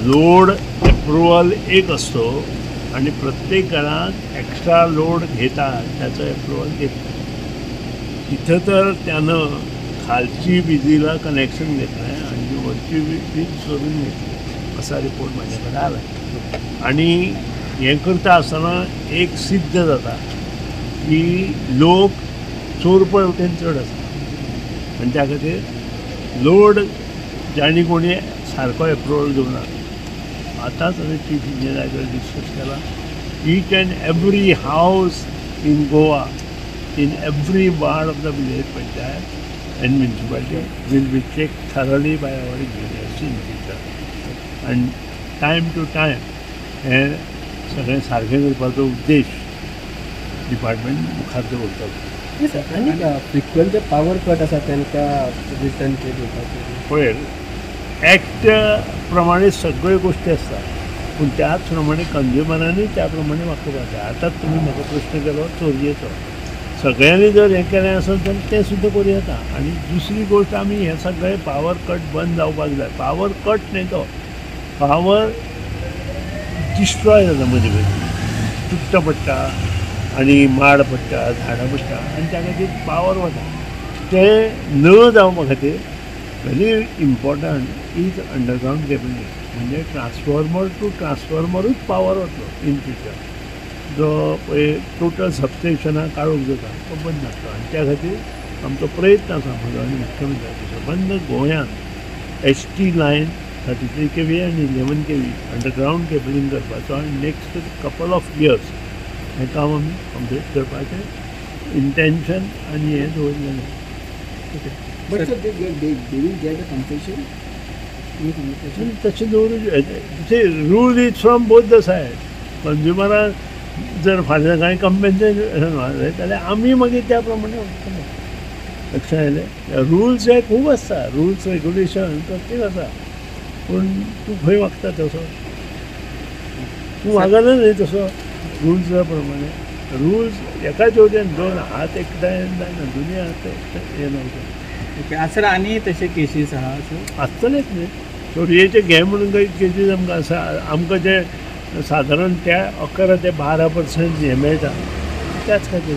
Load approval एक असतो आणि प्रत्येक घरात एक्स्ट्रा लोड घेतात त्याचं अप्रुवल घेतात. इथं तर त्यानं खालची विजीला कनेक्शन घेतलं आहे आणि वरची वीज सोडून घेतली असा रिपोर्ट माझ्याकडे आला. आणि हे करता आसतना एक सिद्ध जाता की लोक चोर पळवटेन चड आसा आनी त्या खातीर लोड ज्यांनी कोणी सारको अप्रुवल घेवना. आतांच हांवें चीफ इंजिनियरा कडेन डिस्कस केला. ईच अँड एवरी हावस in Goa, in every ward of the village panchayat and municipality will be checked thoroughly by our engineers in future. And time to time हे सगळें सारकें करपाचो उद्देश डिपार्टमेंट मुखार दवरता. आनी फ्रिक्वंट जे पावर कट आसा तांकां रिटर्न पे दिवपाचें पळय, एक्ट प्रमाणे सगळ्यो गोश्टी आसता पूण त्याच प्रमाणे कंज्युमरांनी त्या प्रमाणे वागपाक जाय. आतांच तुमी म्हाका प्रश्न केलो चोरयेचो. सगळ्यांनी जर हें केलें आसत जाल्यार तें सुद्दां करूं येता. आनी दुसरी गोश्ट आमी हें सगळें पावर कट बंद जावपाक जाय. पावर कट न्ही तो, पावर डिस्ट्रॉय जाता मदीं मदीं, चुट्टा पडटा आनी माड पडटा, झाडां पडटा आनी त्या खातीर पावर वता. तें न जावपा खातीर very important is underground cabling. म्हणजे ट्रान्सफॉर्मर टू ट्रान्सफॉर्मरूच पावर वतलो इन फ्युचर. जो पळय टोटल सबस्टेशनां काडूंक जाता तो बंद जातलो. आनी त्या खातीर आमचो प्रयत्न आसा म्हजो आनी मुख्यमंत्र्याचो बंद गोंयांत HT लायन 33 kV आनी 11 kV अंडरग्रावंड केबलिंग करपाचो आनी नेक्स्ट कपल ऑफ इयर्स हें काम आमी कंप्लीट करपाचें इंटेन्शन आनी हें दवरलेलें. But sir they will get a concession. तशें दवरूं. Rule is from both the side. कंज्युमराक जर फाल्यां कांय कंपेन्सेशन जालें जाल्यार आमी मागीर त्या प्रमाणे वचतले. लक्षांत येयलें. रुल्स हे खूब आसता, रुल्स रेगुलेशन प्रत्येक आसा पूण तूं खंय वागता तसो, तूं वागना न्ही तसो रुल्सा प्रमाणे. रुल्स एकाच वटेन दोन हात एकठांय जायना, दोनी हात हें जावचें. ओके. सर आनी तशे केसीस आहा सर? आसतलेच न्ही. चोरयेचे घे म्हणून काही केसीस आमकां आसा. आमकां जे सादारण त्या 11 ते 12% हें मेळटा त्याच खातीर.